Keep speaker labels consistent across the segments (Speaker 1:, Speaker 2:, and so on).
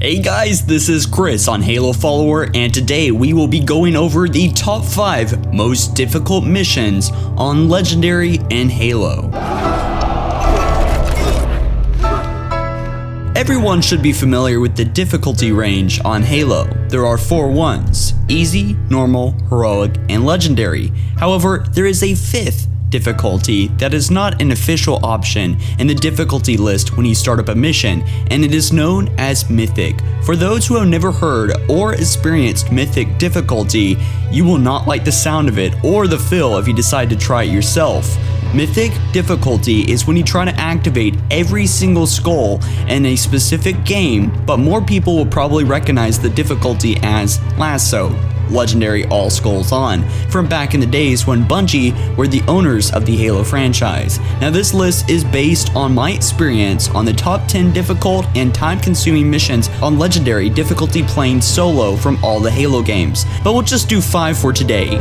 Speaker 1: Hey guys, this is Chris on Halo Follower, and today we will be going over the top 5 most difficult missions on Legendary and Halo. Everyone should be familiar with the difficulty range on Halo. There are 4 ones: easy, normal, heroic, and legendary. However, there is a 5th difficulty that is not an official option in the difficulty list when you start up a mission, and it is known as Mythic. For those who have never heard or experienced Mythic difficulty, you will not like the sound of it or the feel if you decide to try it yourself. Mythic difficulty is when you try to activate every single skull in a specific game, but more people will probably recognize the difficulty as Lasso, Legendary All Skulls On, from back in the days when Bungie were the owners of the Halo franchise. Now this list is based on my experience on the top 10 difficult and time-consuming missions on Legendary difficulty playing solo from all the Halo games, but we'll just do 5 for today.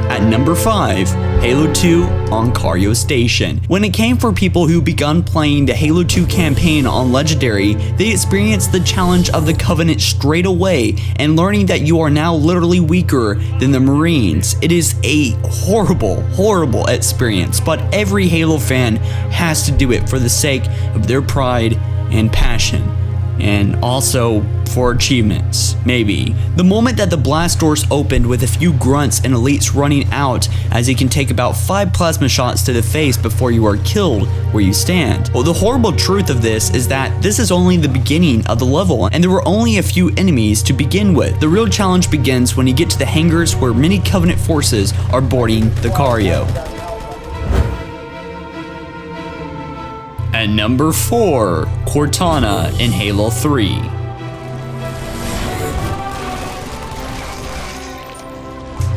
Speaker 1: At number 5, Halo 2 on Cario Station. When it came for people who begun playing the Halo 2 campaign on Legendary, they experienced the challenge of the Covenant straight away and learning that you are now literally weaker than the Marines. It is a horrible experience, but every Halo fan has to do it for the sake of their pride and passion. And also for achievements, maybe. The moment that the blast doors opened with a few grunts and elites running out, as you can take about 5 plasma shots to the face before you are killed where you stand. Well, the horrible truth of this is that this is only the beginning of the level, and there were only a few enemies to begin with. The real challenge begins when you get to the hangars where many Covenant forces are boarding the Cario. At number 4, Cortana in Halo 3.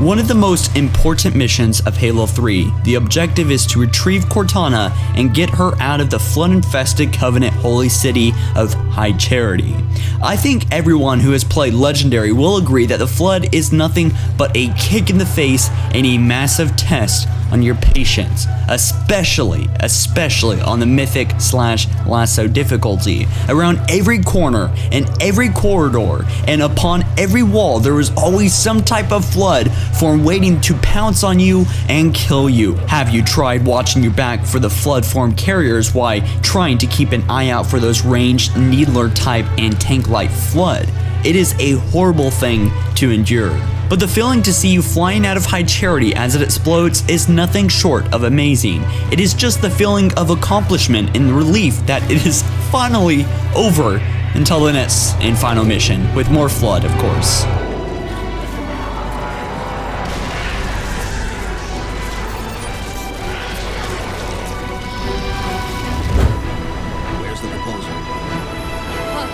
Speaker 1: One of the most important missions of Halo 3, the objective is to retrieve Cortana and get her out of the flood-infested Covenant holy city of High Charity. I think everyone who has played Legendary will agree that the flood is nothing but a kick in the face and a massive test on your patience, especially on the Mythic/Lasso difficulty. Around every corner and every corridor and upon every wall, there is always some type of flood form waiting to pounce on you and kill you. Have you tried watching your back for the flood form carriers while trying to keep an eye out for those ranged needler type and tank-like flood? It is a horrible thing to endure. But the feeling to see you flying out of High Charity as it explodes is nothing short of amazing. It is just the feeling of accomplishment and relief that it is finally over, until the next and final mission, with more flood, of course.
Speaker 2: Where's the proposal?
Speaker 3: Look,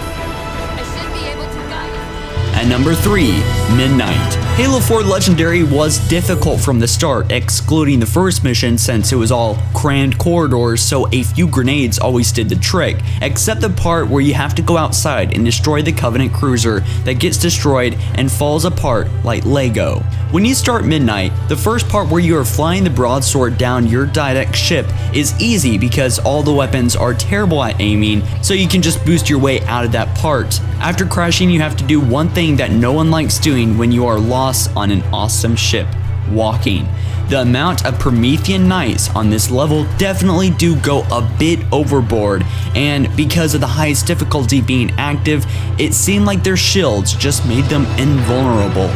Speaker 3: I should be able to guide it.
Speaker 1: At number 3, Midnight. Halo 4 Legendary was difficult from the start, excluding the first mission since it was all crammed corridors, so a few grenades always did the trick, except the part where you have to go outside and destroy the Covenant cruiser that gets destroyed and falls apart like Lego. When you start Midnight, the first part where you are flying the broadsword down your direct ship is easy because all the weapons are terrible at aiming, so you can just boost your way out of that part. After crashing, you have to do one thing that no one likes doing when you are lost on an awesome ship: walking. The amount of Promethean Knights on this level definitely do go a bit overboard, and because of the highest difficulty being active, it seemed like their shields just made them invulnerable.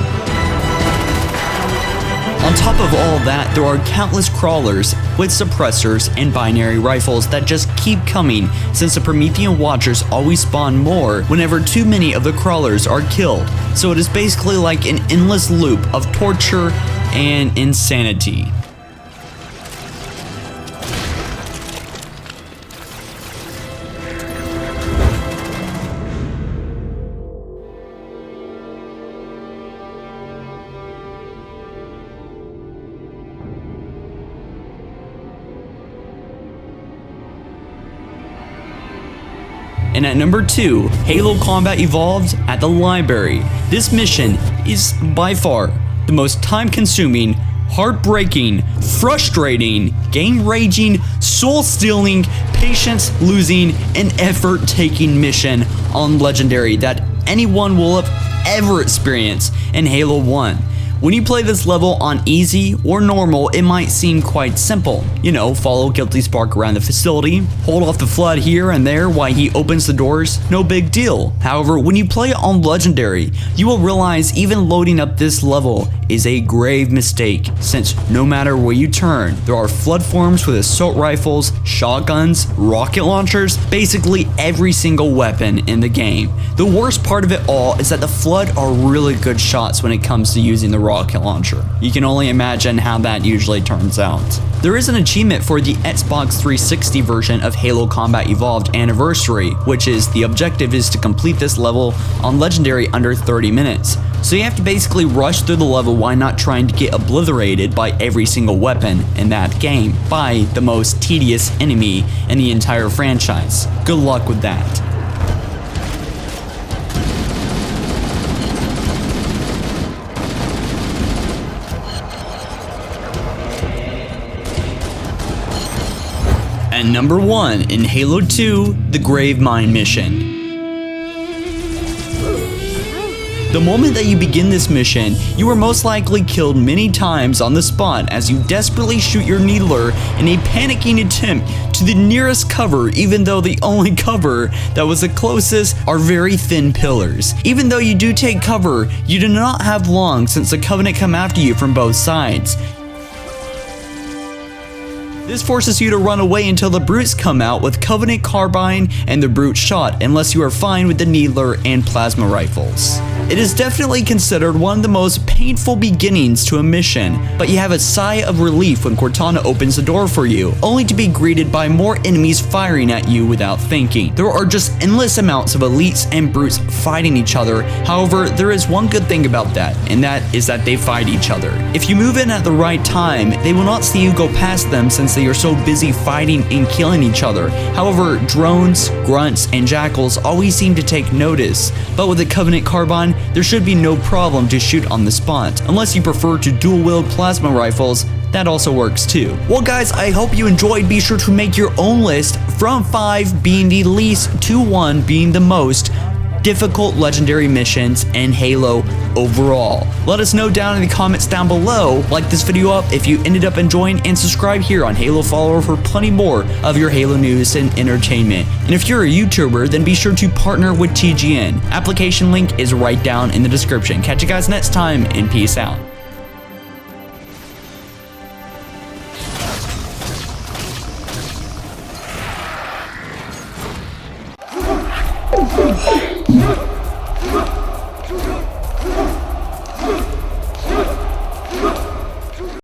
Speaker 1: On top of all that, there are countless crawlers with suppressors and binary rifles that just keep coming, since the Promethean Watchers always spawn more whenever too many of the crawlers are killed. So it is basically like an endless loop of torture and insanity. And at number 2, Halo Combat Evolved at the Library. This mission is by far the most time-consuming, heartbreaking, frustrating, game-raging, soul-stealing, patience-losing, and effort-taking mission on Legendary that anyone will have ever experienced in Halo 1. When you play this level on easy or normal, it might seem quite simple. You know, follow Guilty Spark around the facility, hold off the flood here and there while he opens the doors, no big deal. However, when you play it on Legendary, you will realize even loading up this level is a grave mistake, since no matter where you turn, there are flood forms with assault rifles, shotguns, rocket launchers, basically every single weapon in the game. The worst part of it all is that the flood are really good shots when it comes to using the rocket launcher. You can only imagine how that usually turns out. There is an achievement for the Xbox 360 version of Halo Combat Evolved Anniversary, which is the objective is to complete this level on Legendary under 30 minutes. So you have to basically rush through the level while not trying to get obliterated by every single weapon in that game by the most tedious enemy in the entire franchise. Good luck with that. And number 1 in Halo 2, the Grave Mine mission. The moment that you begin this mission, you are most likely killed many times on the spot as you desperately shoot your needler in a panicking attempt to the nearest cover, even though the only cover that was the closest are very thin pillars. Even though you do take cover, you do not have long since the Covenant come after you from both sides. This forces you to run away until the Brutes come out with Covenant Carbine and the Brute Shot, unless you are fine with the Needler and Plasma Rifles. It is definitely considered one of the most painful beginnings to a mission, but you have a sigh of relief when Cortana opens the door for you, only to be greeted by more enemies firing at you without thinking. There are just endless amounts of elites and brutes fighting each other. However, there is one good thing about that, and that is that they fight each other. If you move in at the right time, they will not see you go past them since they are so busy fighting and killing each other. However, drones, grunts, and jackals always seem to take notice, but with the Covenant Carbine, there should be no problem to shoot on the spot. Unless you prefer to dual-wield plasma rifles, that also works too. Well guys, I hope you enjoyed. Be sure to make your own list, from 5 being the least to 1 being the most difficult legendary missions in Halo overall. Let us know down in the comments down below. Like this video up if you ended up enjoying, and subscribe here on Halo Follower for plenty more of your Halo news and entertainment. And if you're a YouTuber, then be sure to partner with TGN. Application link is right down in the description. Catch you guys next time, and peace out.